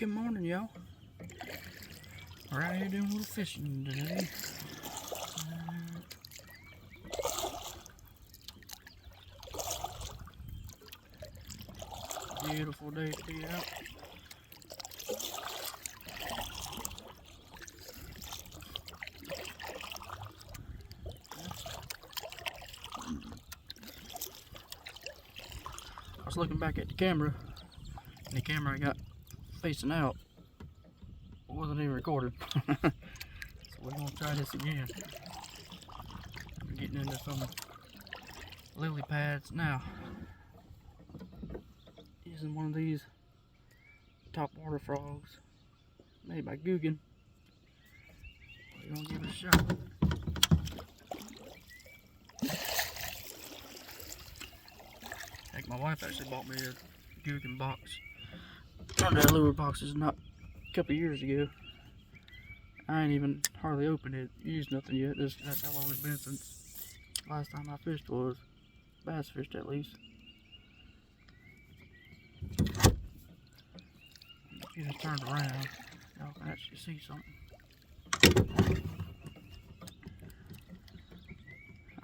Good morning, y'all. We're out here doing a little fishing today. Beautiful day to be out. I was looking back at the camera, and the camera I got facing out wasn't even recorded. So we're gonna try this again. We're getting into some lily pads now. Using one of these top water frogs made by Guggen. We're gonna give it a shot. I think my wife actually bought me a Guggen box. One of the lure boxes not a couple years ago. I ain't even hardly opened it, used nothing yet. That's how long it's been since last time I fished was. Bass fished at least. Get it turned around, y'all can actually see something.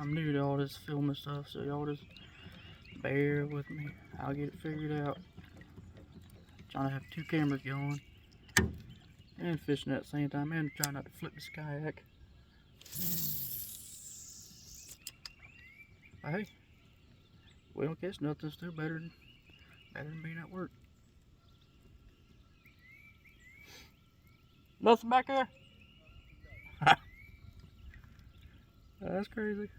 I'm new to all this filming stuff, so y'all just bear with me. I'll get it figured out. Trying to have two cameras going and fishing at the same time, and trying not to flip this kayak. But hey, we don't catch nothing, still better than being at work. Nothing back there? That's crazy.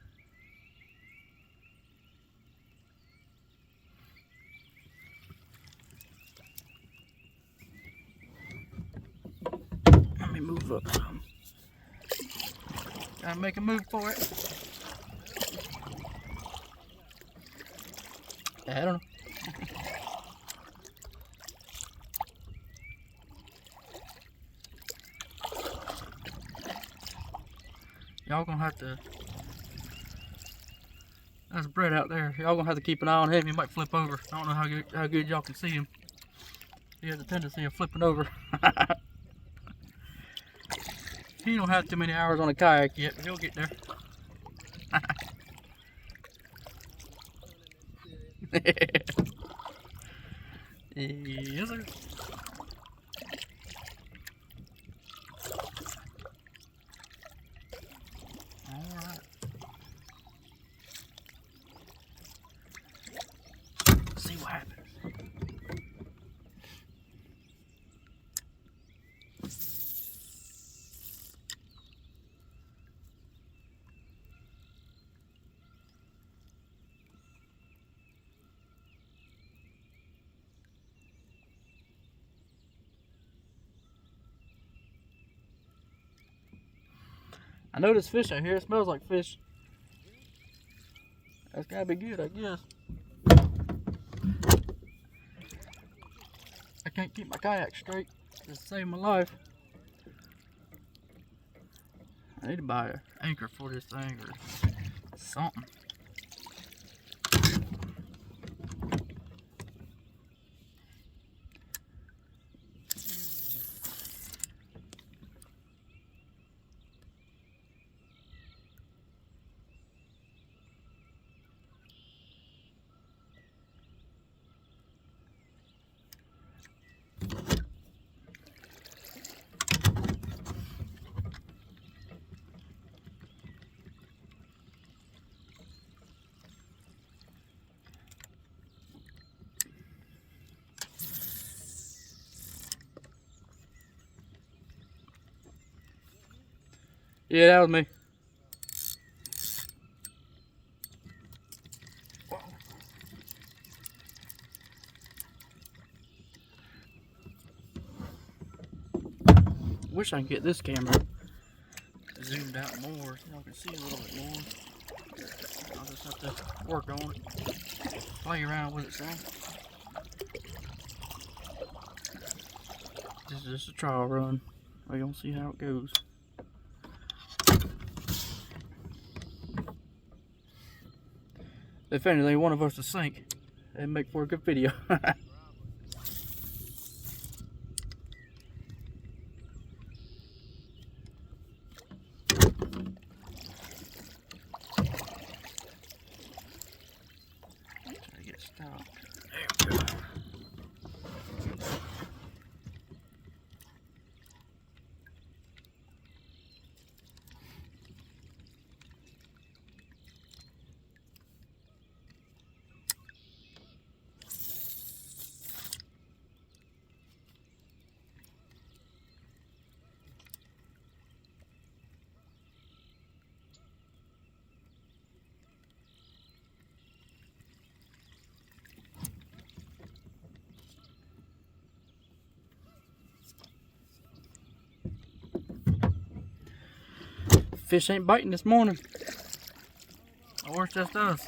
Let me move up some. Gotta make a move for it. I don't know. Y'all gonna have to. That's Brett out there. Y'all gonna have to keep an eye on him. He might flip over. I don't know how good y'all can see him. He has a tendency of flipping over. He don't have too many hours on a kayak yet, but he'll get there. Yes, sir. Alright. See what happens. I know there's fish out here. It smells like fish. That's gotta be good, I guess. I can't keep my kayak straight. Just save my life. I need to buy an anchor for this thing or something. Yeah, that was me. Wish I could get this camera zoomed out more so y'all can see a little bit more. I'll just have to work on it, play around with it some. This is just a trial run. We're gonna see how it goes. If anything, one of us to sink and make for a good video. Fish ain't biting this morning. Or it's just us.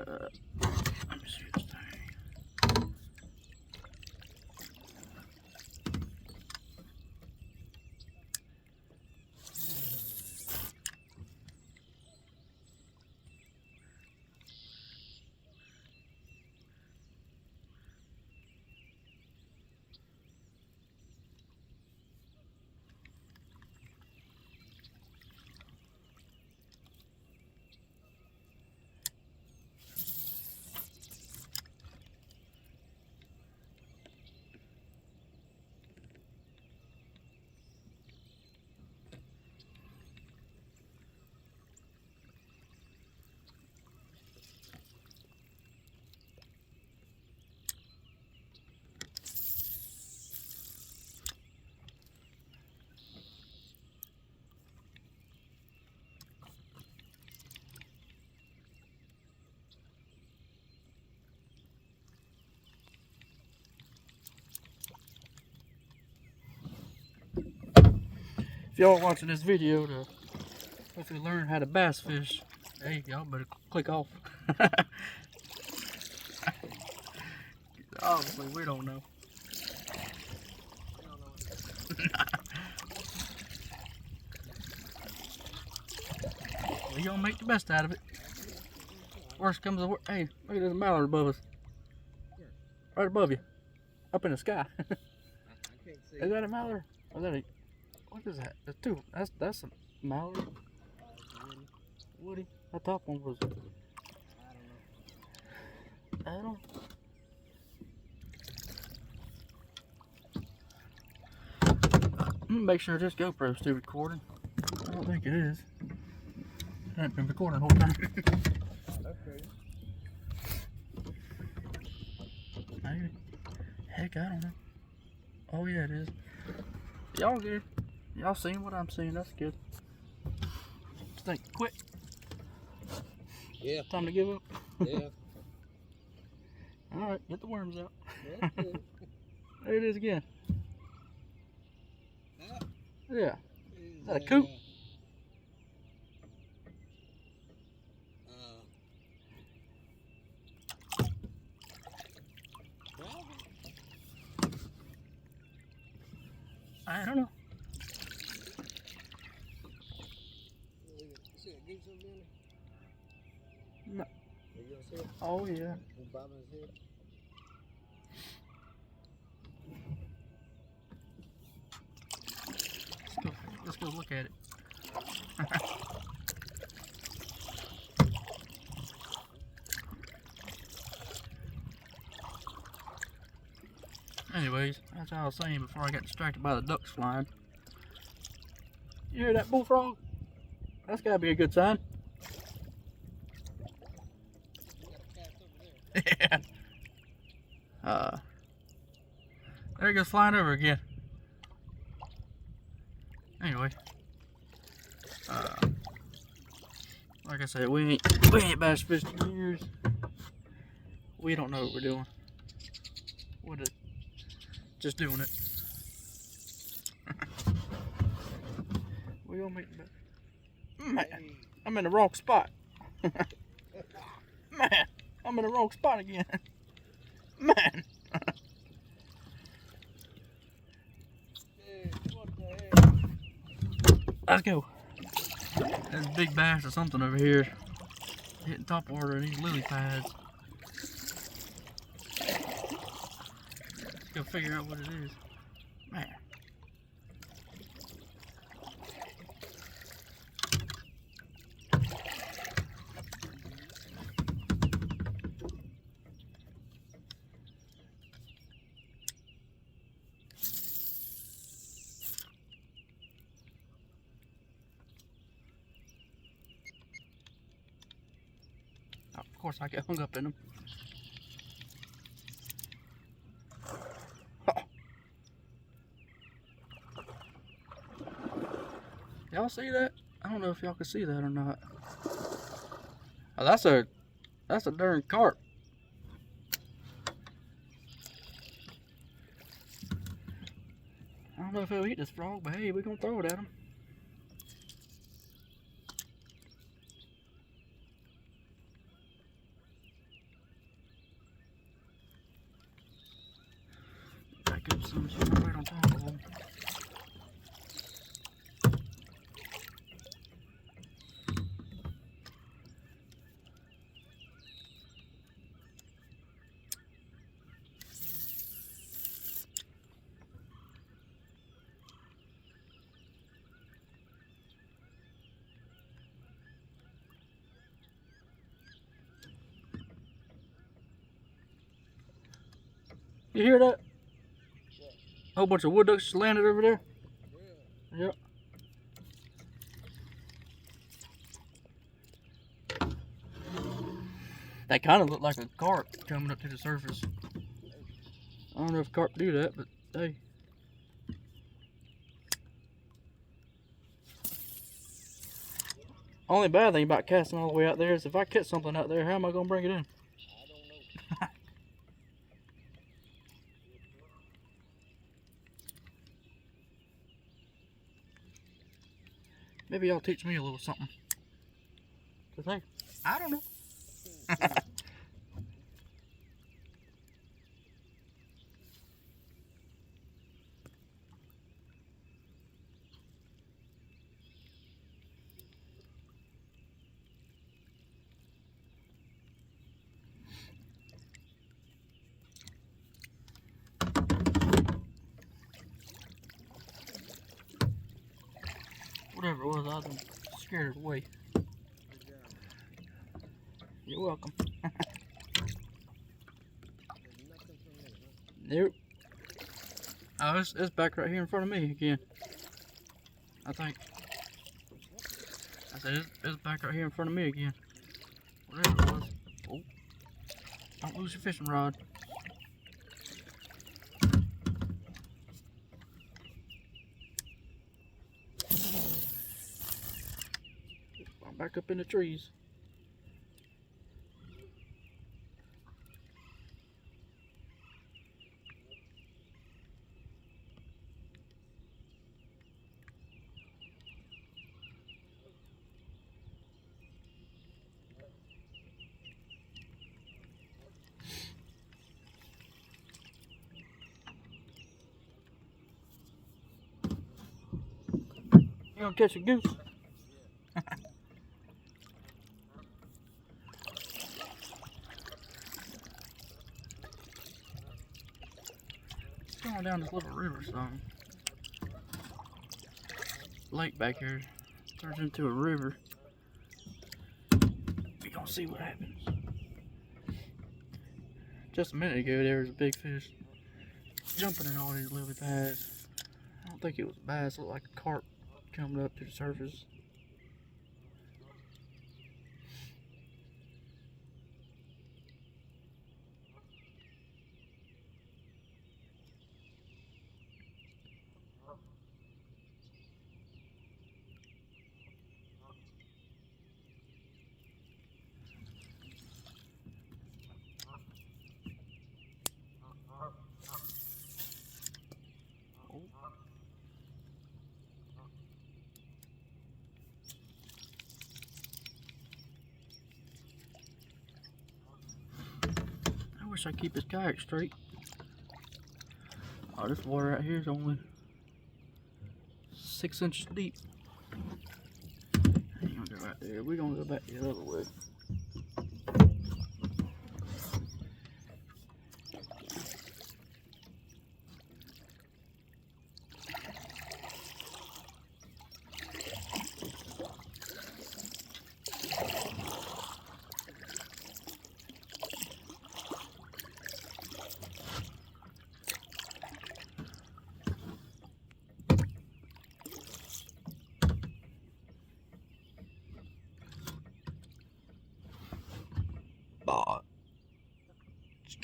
Let me see this thing. If y'all are watching this video to hopefully learn how to bass fish, hey, y'all better click off. Obviously, we don't know. Well, you gonna make the best out of it. Worst comes to worst. Hey, look at this mallard above us. Right above you. Up in the sky. I can't see. Is that a mallard? Or is that a... What is that? That's two. That's a mallard. Woody. That top one was... I don't know. I'm gonna make sure this GoPro's still recording. I don't think it is. It hasn't been recording the whole time. Okay. Maybe. Heck, I don't know. Oh yeah, it is. Y'all good. Y'all seeing what I'm seeing. That's good. Think quick. Yeah. Time to give up. Yeah. Alright, get the worms out. That's good. There it is again. Yeah. Is that a coop? I don't know. You see a goose over there? No. You gonna see it? Oh yeah. He's bobbing his head. Let's go look at it. Anyways, that's what I was saying before I got distracted by the ducks flying. You hear that bullfrog? That's gotta be a good sign. Yeah. There he goes flying over again. Anyway, like I said, we ain't bass fished in years. We don't know what we're doing. We're just doing it. We gonna make the man. I'm in the wrong spot. Man, I'm in the wrong spot again. Man. Let's go. There's a big bass or something over here. Hitting top water in these lily pads. Let's go figure out what it is. Man. Of course I get hung up in them. Y'all see that? I don't know if y'all can see that or not. Oh, that's a darn carp. I don't know if he'll eat this frog, but hey, we're gonna throw it at him. Back up some so I'm right on top of him. You hear that? A whole bunch of wood ducks just landed over there. Yeah. Yep. That kind of looked like a carp coming up to the surface. I don't know if carp do that, but hey. Only bad thing about casting all the way out there is if I catch something out there, how am I going to bring it in? I don't know. Maybe y'all teach me a little something. Cause hey, I don't know. Whatever it was, I was scared it away. Good job. You're welcome. There's nothing from there, huh? Nope. Oh, it's back right here in front of me again. I think. I said it's back right here in front of me again. Whatever it was. Oh. Don't lose your fishing rod. I'm back up in the trees. You gonna catch a goose? Going down this little river, son. Lake back here turns into a river. We gonna see what happens. Just a minute ago, there was a big fish jumping in all these lily pads. I don't think it was a bass. It looked like a carp coming up to the surface. I wish I could keep this kayak straight. Oh, this water out here is only 6 inches deep. I ain't gonna go right there. We're gonna go back the other way.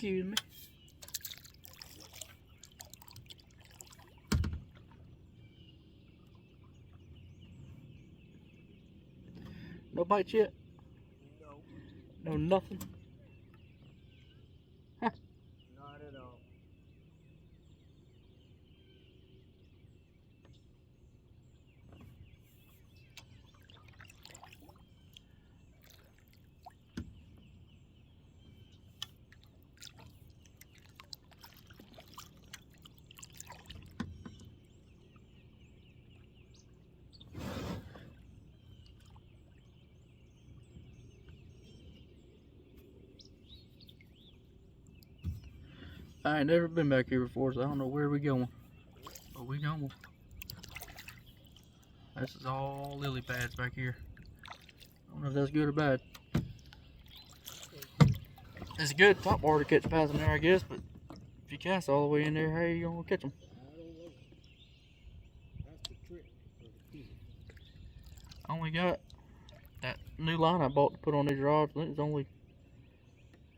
Excuse me. bites yet? No, No, nothing. not at all. I ain't never been back here before, so I don't know where we going. But we going. This is all lily pads back here. I don't know if that's good or bad. It's good top water to catch bass in there, I guess, but if you cast all the way in there, how you gonna catch them? I don't know. That's the trick for the kid. I only got that new line I bought to put on these rods. I think it's only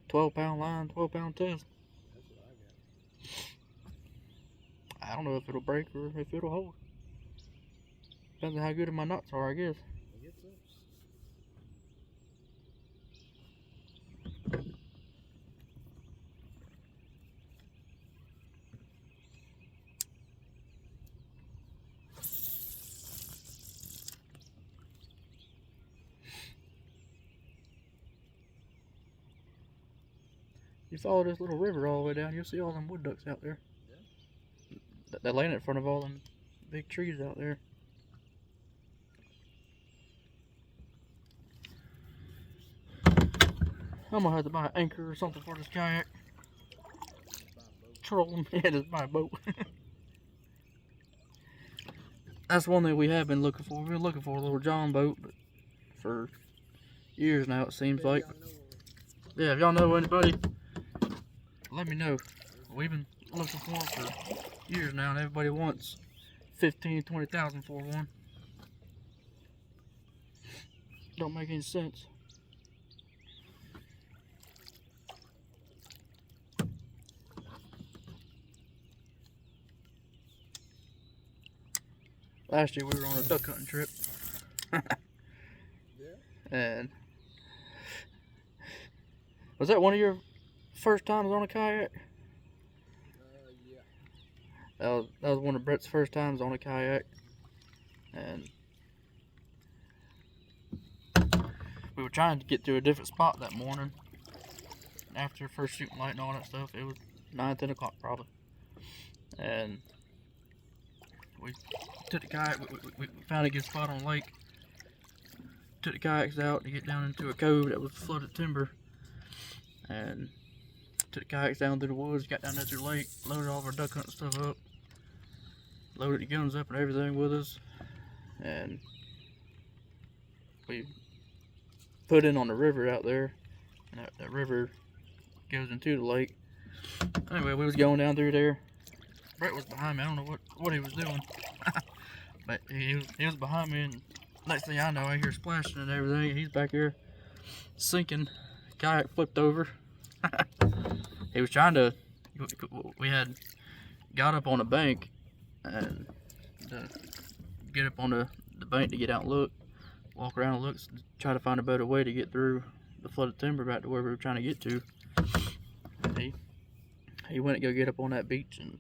12-pound line, 12-pound test. That's what I got. I don't know if it'll break or if it'll hold. Depends on how good my knots are, I guess. I guess so. You follow this little river all the way down, you'll see all them wood ducks out there. Yeah. They land in front of all them big trees out there. I'm gonna have to buy an anchor or something for this kayak. Trolling, yeah, just buy a boat. That's one thing we have been looking for. We've been looking for a little John boat, but for years now it seems like. Yeah, if y'all know anybody, let me know. We've been looking for them for years now, and everybody wants 15, 20,000 for one. Don't make any sense. Last year we were on a duck hunting trip. Yeah. And was that one of your first times on a kayak? Yeah. That was one of Brett's first times on a kayak. And we were trying to get to a different spot that morning. After first shooting light and all that stuff, it was 9, 10 o'clock probably. And we took the kayak, we found a good spot on the lake. Took the kayaks out to get down into a cove that was flooded timber. And took the kayaks down through the woods, got down there to the lake, loaded all of our duck hunting stuff up. Loaded the guns up and everything with us. And we put in on the river out there. And that river goes into the lake. Anyway, we was going down through there. Brett was behind me. I don't know what he was doing. But he was behind me, and next thing I know, I hear splashing and everything. He's back here sinking. Kayak flipped over. He was trying to, we had got up on the bank and get up on the bank to get out and look, walk around and look, try to find a better way to get through the flooded timber back to where we were trying to get to. And he went to go get up on that beach, and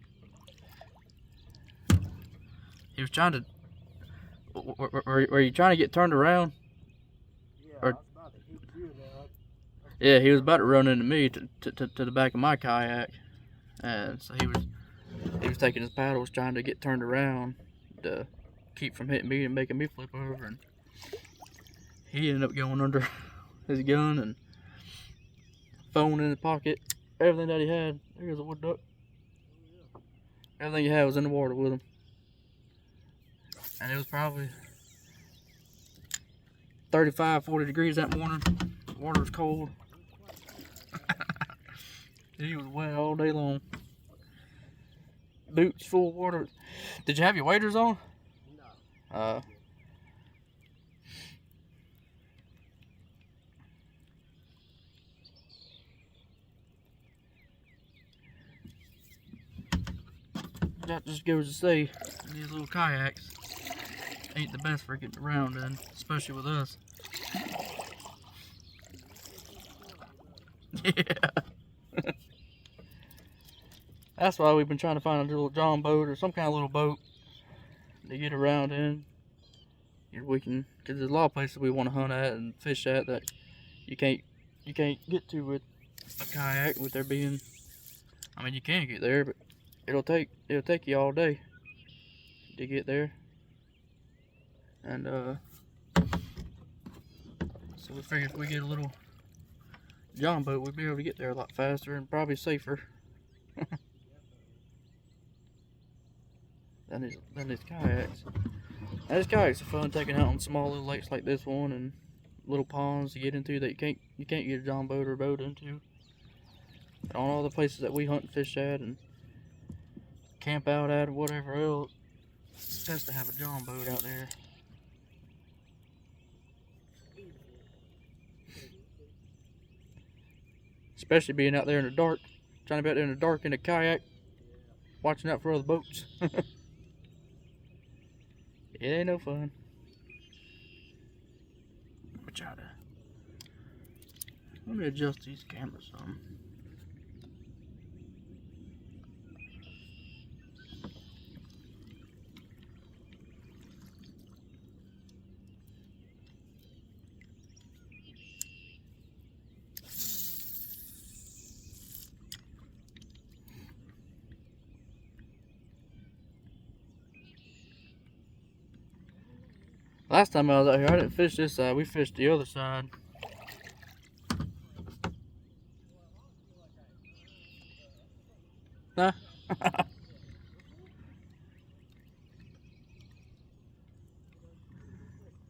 he was trying to, were you trying to get turned around? Yeah, Or, I was about to hit you there. yeah, he was about to run into me to the back of my kayak, and so he was taking his paddles trying to get turned around to keep from hitting me and making me flip over, and he ended up going under his gun and phone in his pocket, everything that he had. There's a wood duck. Everything he had was in the water with him. And it was probably 35, 40 degrees that morning. The water was cold. He was wet all day long. Boots full of water. Did you have your waders on? No. That just goes to say, these little kayaks ain't the best for getting around in, especially with us. Yeah. That's why we've been trying to find a little John boat or some kind of little boat to get around in. We can, because there's a lot of places we want to hunt at and fish at that you can't get to with a kayak. With there being, I mean, you can get there, but it'll take you all day to get there. And so we figured if we get a little John boat, we'd be able to get there a lot faster and probably safer than these kayaks. Now, these kayaks are fun taking out on small little lakes like this one and little ponds to get into that you can't get a John boat or boat into. But on all the places that we hunt and fish at and camp out at or whatever else, it's best to have a John boat out there. Especially being out there in the dark, trying to be out there in the dark in a kayak, watching out for other boats. It ain't no fun. Let me adjust these cameras some. Last time I was out here, I didn't fish this side. We fished the other side. Nah.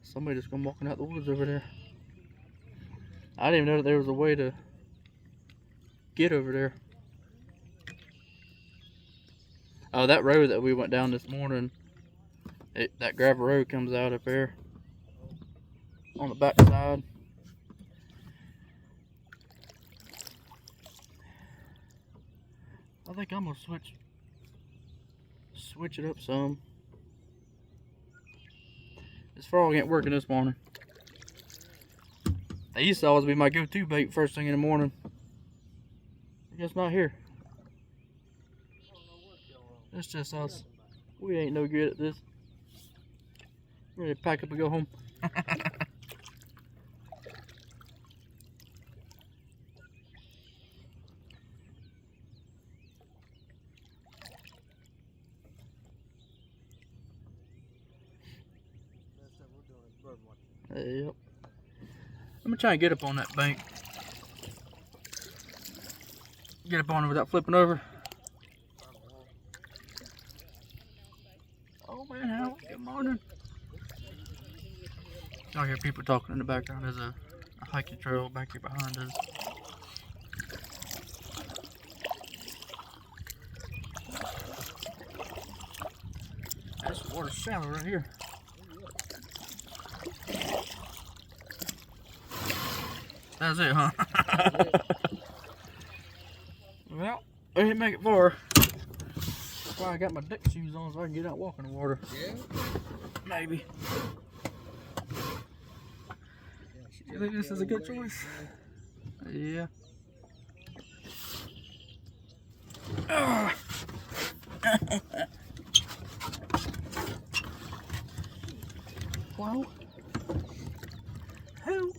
Somebody just come walking out the woods over there. I didn't even know that there was a way to get over there. Oh, that road that we went down this morning, that gravel road comes out up there on the back side. I think I'm gonna switch it up some. This frog ain't working this morning. They used to always be my go-to bait first thing in the morning. I guess not here. It's just us. We ain't no good at this. We're ready to pack up and go home. Yep. I'm gonna try and get up on that bank. Get up on it without flipping over. Oh man, how? Good morning. I hear people talking in the background. There's a hiking trail back here behind us. This water's shallow right here. That's it, huh? Well, we didn't make it far. That's why I got my deck shoes on so I can get out walking in the water. Yeah? Maybe. You think this is a good choice? Yeah. Well, help.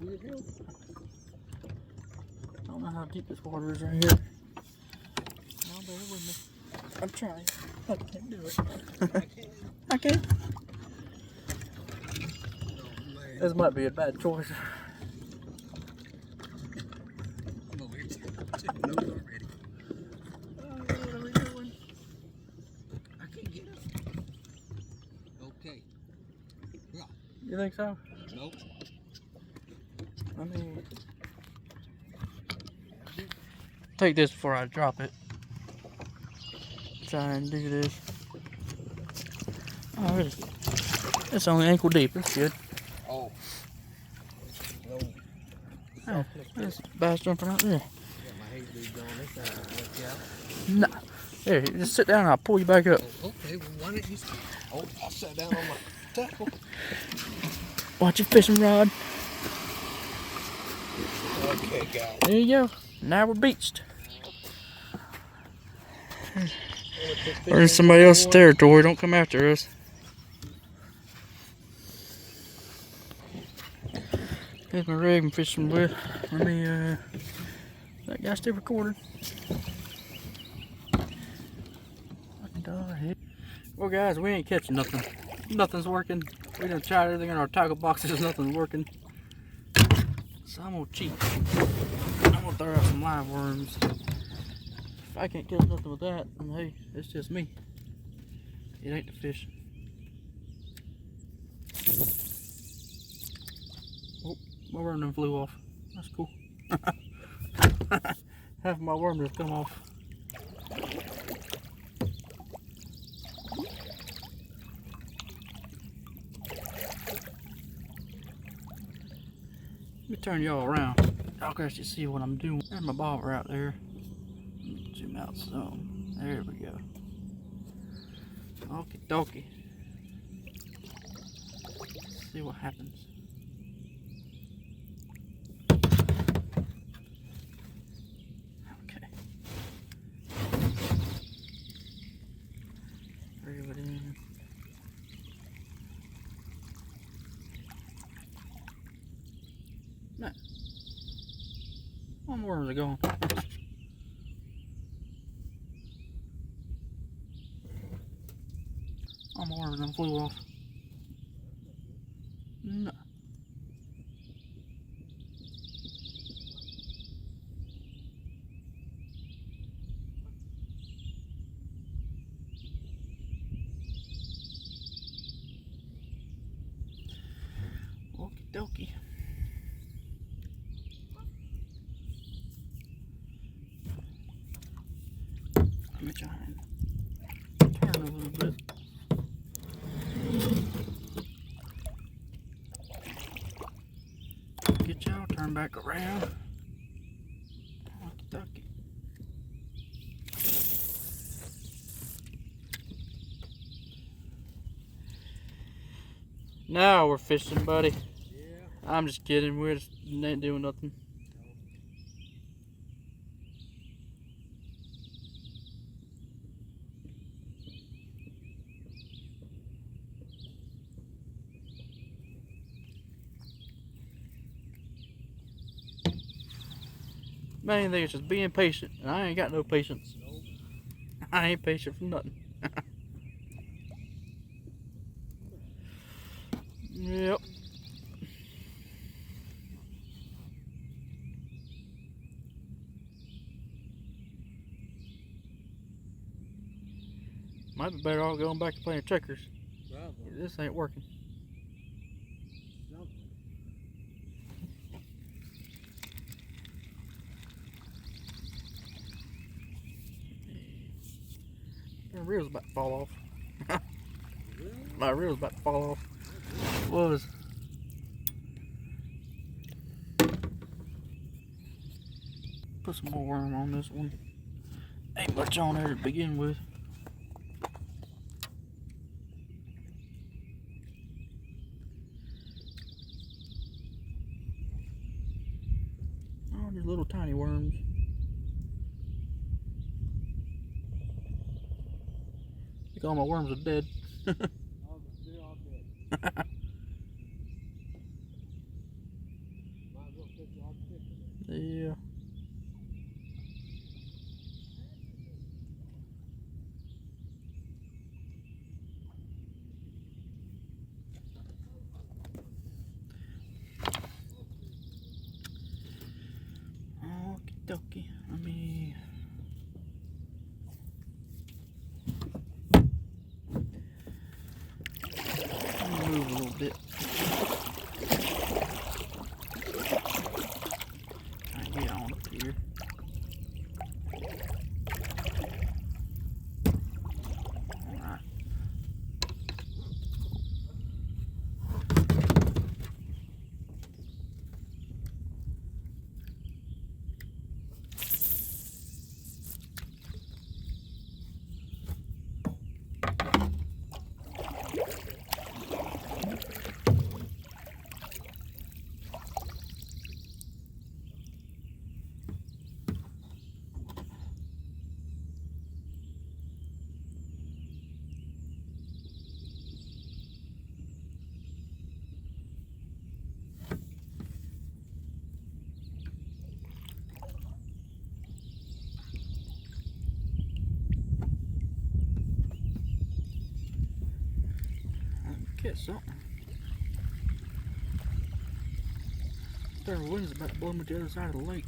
I don't know how deep this water is right here. No, bear with me. I'm trying. I can't do it. I can't. This might be a bad choice. I'm over here taking notes already. What are we doing? I can't get up. Okay. Yeah. You think so? Nope. I mean, take this before I drop it. Try and do this. Oh, it's only ankle deep. That's good. Oh. No. Oh, there's bass jumping out there. Got my hay leads on this side to work out. No. There, you just sit down and I'll pull you back up. Oh, okay, well, why don't you... Oh, I sat down on my tackle. Watch your fishing rod. Okay, guys. There you go. Now we're beached. We're in somebody else's territory. Don't come after us. Here's my rig I'm fishing with. Let me, that guy still recording. What the heck? Well, guys, we ain't catching nothing. Nothing's working. We done tried everything in our tackle boxes. Nothing's working. So I'm gonna cheat. I'm gonna throw out some live worms. If I can't catch nothing with that, then hey, it's just me. It ain't the fish. Oh, my worm done flew off. That's cool. Half of my worm just come off. Let me turn y'all around. Y'all can actually see what I'm doing. There's my bobber out there. Zoom out some. There we go. Okie dokie. See what happens. Okay. Reel it in. No. All my worms are gone. All my worms done flew off. No. Okie dokie. Let me try and turn a little bit. Get y'all, turn back around. Okie dokie. Now we're fishing, buddy. Yeah. I'm just kidding. We're just ain't doing nothing. Main thing is just being patient, and I ain't got no patience. Nope. I ain't patient for nothing. Yep. Might be better off going back to playing checkers. Probably. This ain't working. Something. My reel's about to fall off. Really? My reel's about to fall off. It was. Put some more worm on this one. Ain't much on there to begin with. Oh, these little tiny worms. I think all my worms are dead. All they're all dead. Might as well fish all the fish in there. Yeah. Okie dokie. Let me move a little bit. Try and get on up here. Alright. catch something. Third wind's about to blow me to the other side of the lake.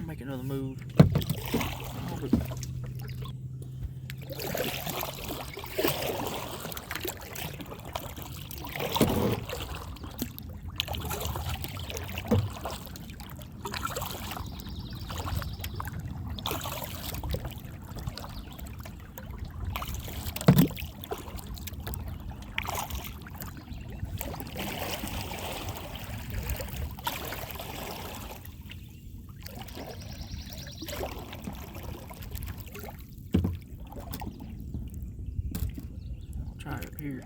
Make another move. Try it up here.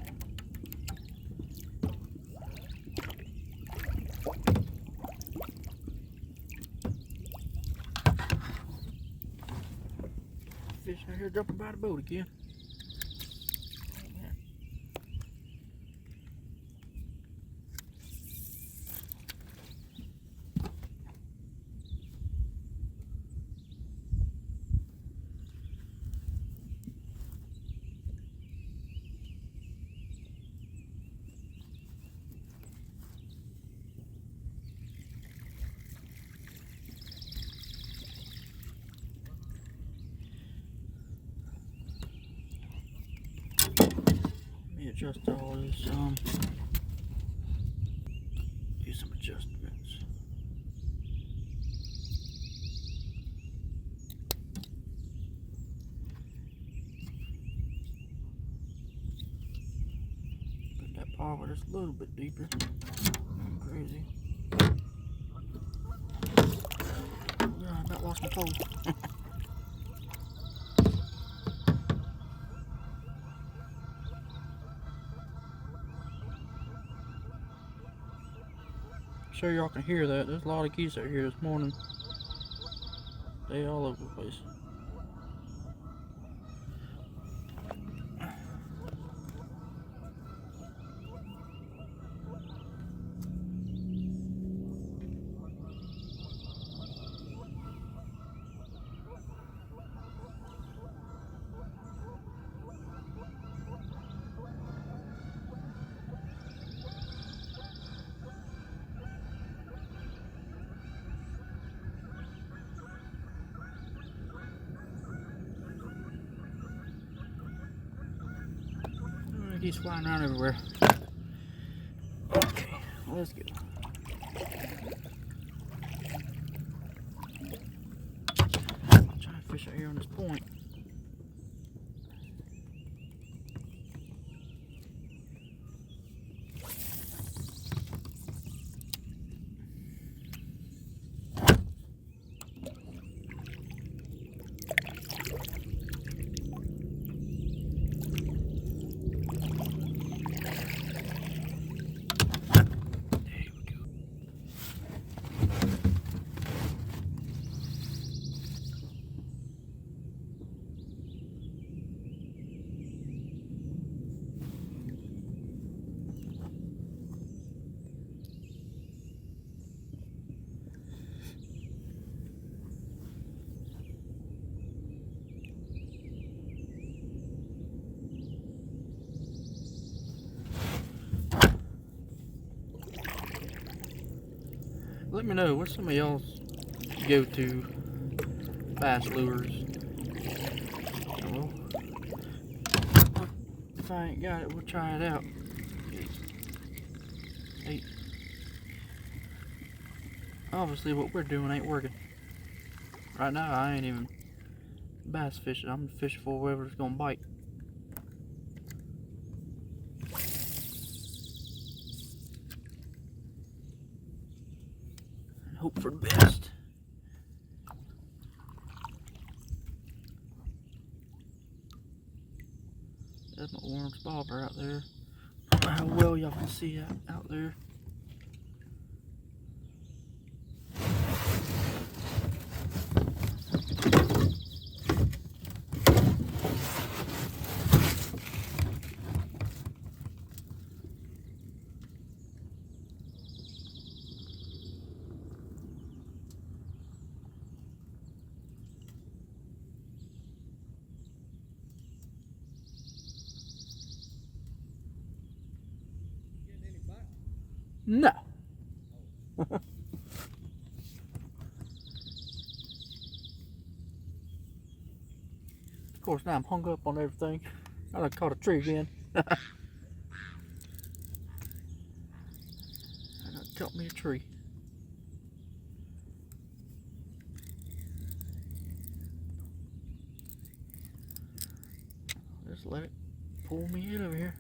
Fish out here jumping by the boat again. Adjust all this, do some adjustments. Put that power just a little bit deeper. Crazy. I about lost my pole. Sure y'all can hear that. There's a lot of geese out here this morning. They all over the place. Geese flying around everywhere. Okay, let's go. I'm trying to fish out here on this point. Let me know what's some of y'all's go-to bass lures. Well, if I ain't got it, we'll try it out. Hey, obviously what we're doing ain't working. Right now, I ain't even bass fishing. I'm fishing for whoever's gonna bite. And hope for the best. That's my orange bobber out there. I don't know how well y'all can see out there. Getting any bite? No. Of course, now I'm hung up on everything. I done caught a tree again. I done caught me a tree. Just let it pull me in over here.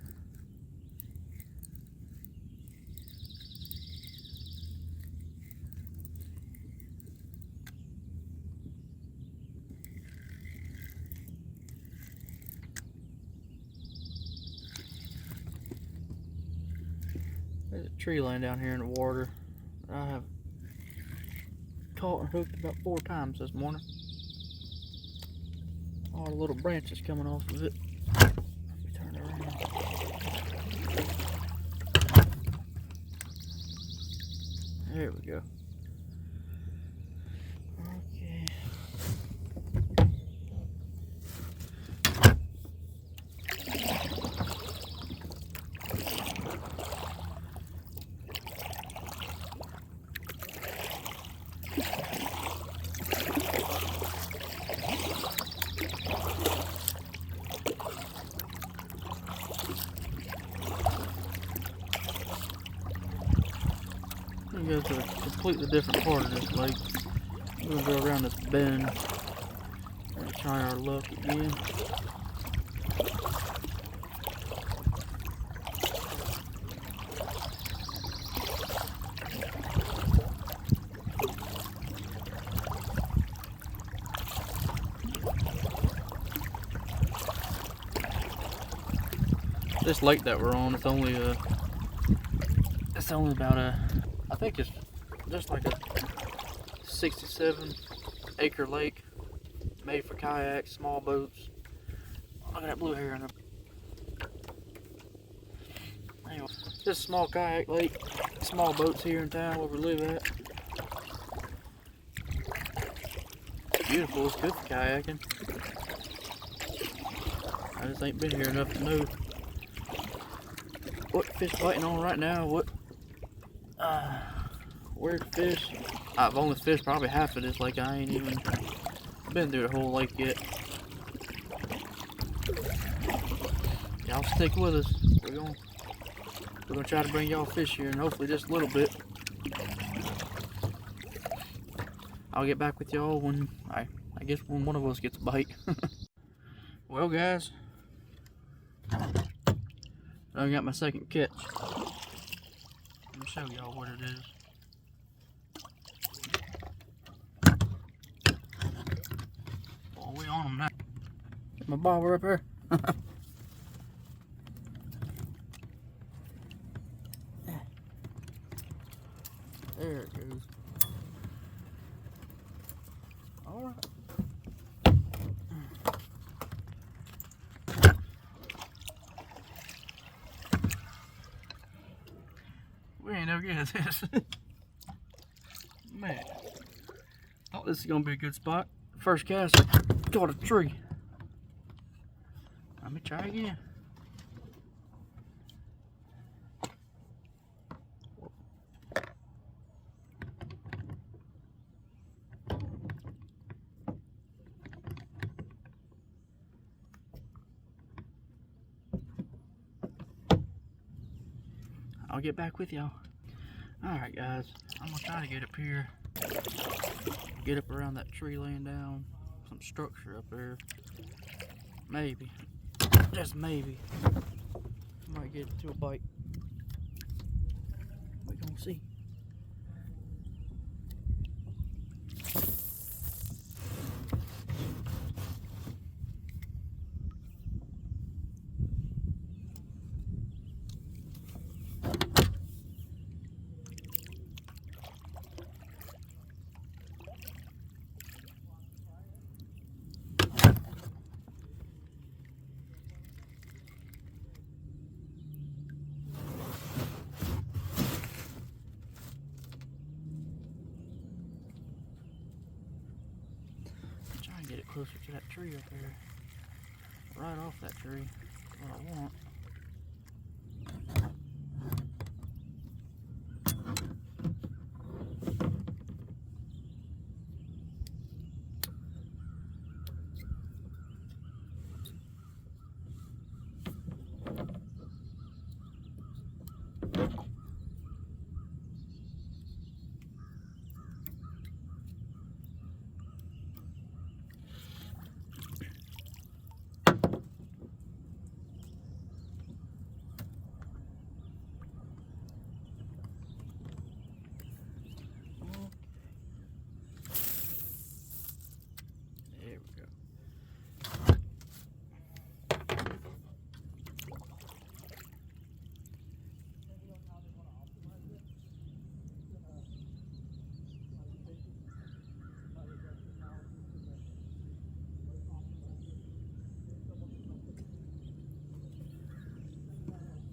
There's a tree laying down here in the water that I have caught and hooked about 4 times this morning. All the little branches coming off of it. Let me turn it around. There we go. Okay. We're gonna go to a completely different part of this lake. We're gonna go around this bend and try our luck again. This lake that we're on, it's only about I think it's just like a 67-acre lake made for kayaks, small boats. Look at that blue heron up. Anyway, just a small kayak lake, small boats here in town where we live at. It's beautiful, it's good for kayaking. I just ain't been here enough to know what fish biting on right now, where to fish. I've only fished probably half of this lake. I ain't even been through the whole lake yet. Y'all stick with us. We're gonna try to bring y'all fish here, and hopefully just a little bit. I'll get back with y'all when I guess when one of us gets a bite. Well, guys, I got my second catch. Let me show y'all what it is. Oh, we on them now. My bobber up here. There it goes. All right. We ain't no good at this. Man, thought this is gonna be a good spot. First cast, caught a tree. Let me try again. I'll get back with y'all. Alright guys, I'm gonna try to get up here get up around that tree laying down, some structure up there. Maybe, just maybe, might get to a bite. We gonna see. Get it closer to that tree up there. Right off that tree. What I want.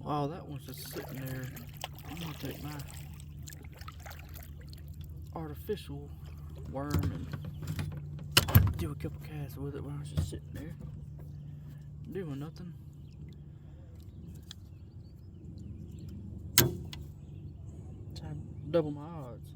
Wow, that one's just sitting there. I'm gonna take my artificial worm and do a couple casts with it while it's just sitting there, doing nothing. Trying to double my odds.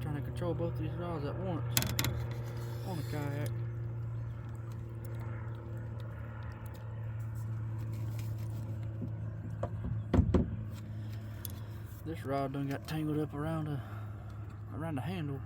Trying to control both these rods at once on a kayak. This rod done got tangled up around the handle.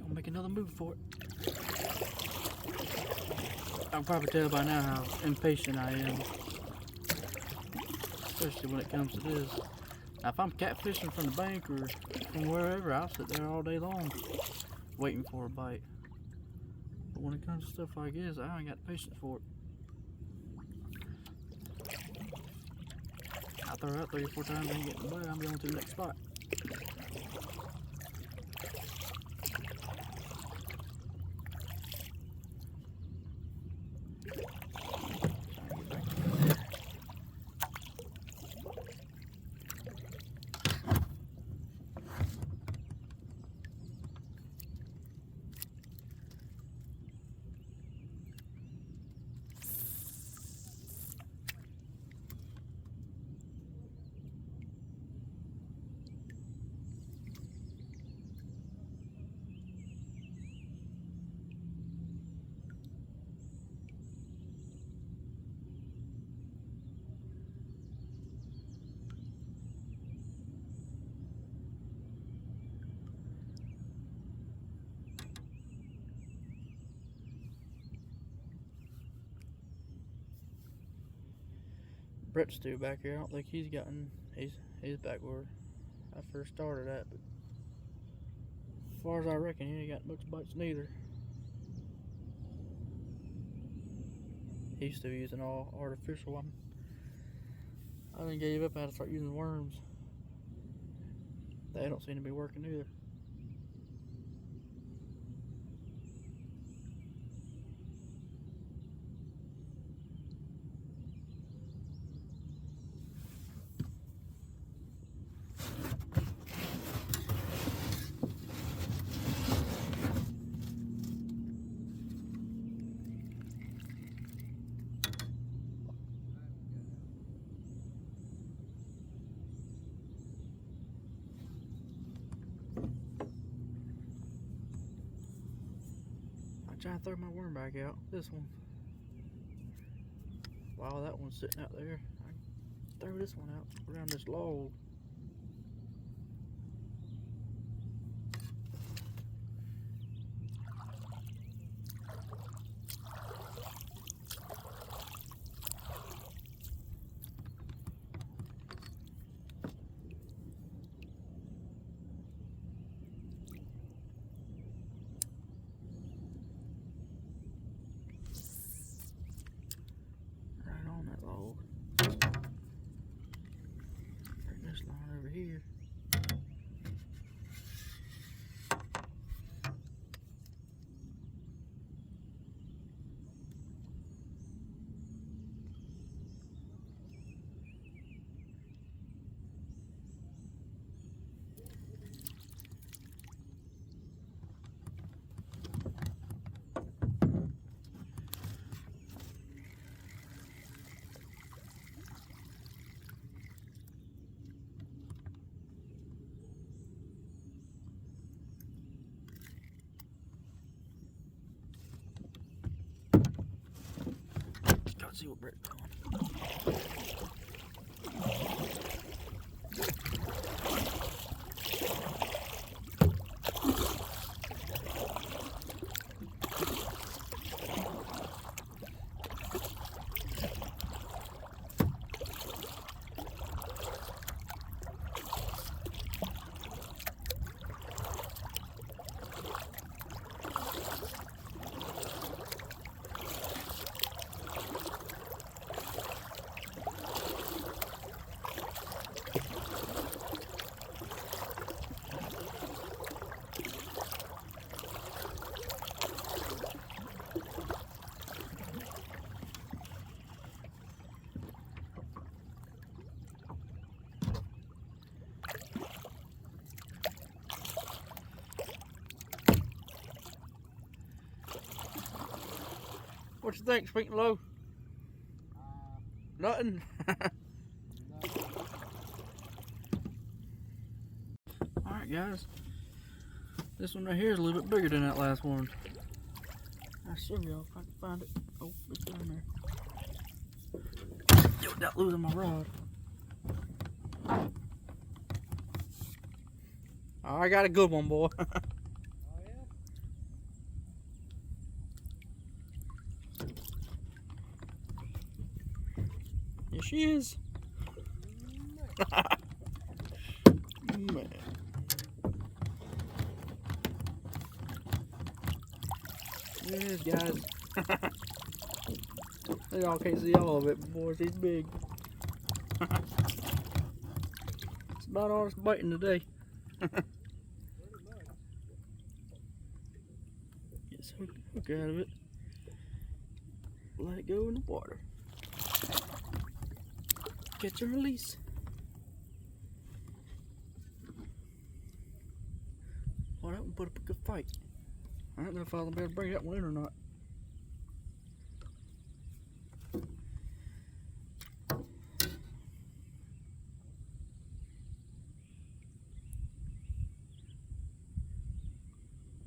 Make another move for it. I'll probably tell by now how impatient I am, especially when it comes to this. Now, if I'm catfishing from the bank or from wherever, I'll sit there all day long waiting for a bite. when it comes to stuff like this, I ain't got the patience for it. I throw it out 3 or 4 times, ain't getting away, I'm going to the next spot. Brett's still back here. I don't think he's gotten. He's back where I first started at. But as far as I reckon, he ain't got much bites neither. He's still using all artificial. I done gave up. I had to start using worms. They don't seem to be working either. I try to throw my worm back out. This one. While that one's sitting out there, I can throw this one out around this log. This line over here. Let's see what Brett's doing. What you think, Sweet and Low? Nothing. Alright guys, this one right here is a little bit bigger than that last one. I'll show y'all if I can find it. Oh, it's down there. Without losing my rod. Oh, I got a good one, boy. Oh, yeah? Here she is. Man. There it is, guys. Y'all can't see all of it, but boys, he's big. It's about all it's biting today. Get some hook out of it. Let it go in the water. Catch and release. Well, that one put up a good fight. I don't know if I'll be able to bring that one in or not.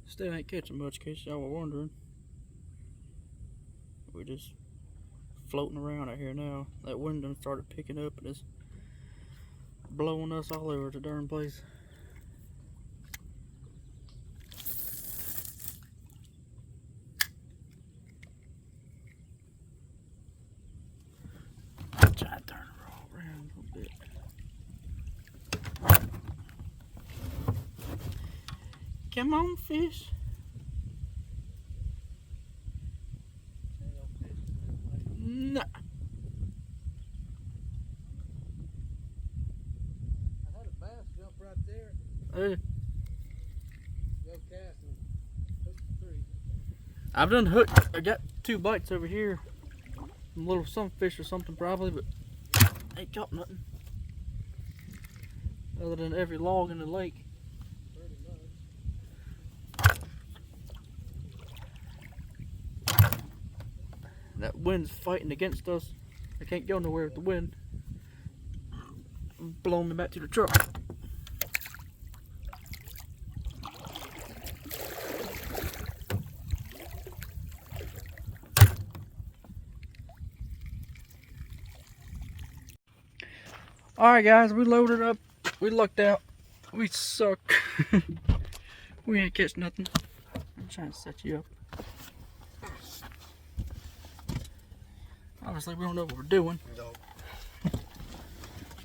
Still ain't catching much, in case y'all were wondering. We're just floating around out here now. That wind done started picking up and it's blowing us all over the darn place. I'll try to turn her all around a little bit. Come on, fish. No. I had a bass jump right there. Go cast and hook the tree. I've done hooked. I got 2 bites over here. Some little sunfish or something probably, but ain't caught nothing. Other than every log in the lake. Pretty much. That wind's fighting against us. I can't go nowhere with the wind. Blowing me back to the truck. Alright guys, we loaded up. We lucked out. We suck. We ain't catch nothing. I'm trying to set you up. Obviously we don't know what we're doing. No.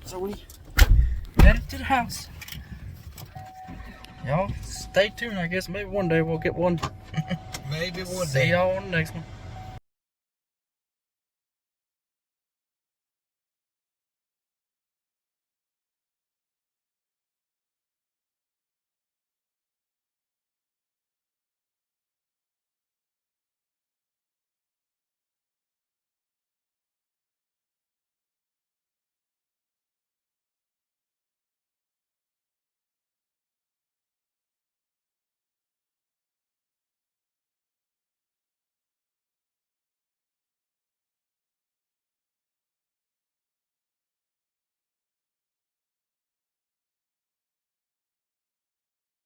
So we headed to the house. Y'all stay tuned, I guess maybe one day we'll get one. Maybe one See day. y'all on the next one.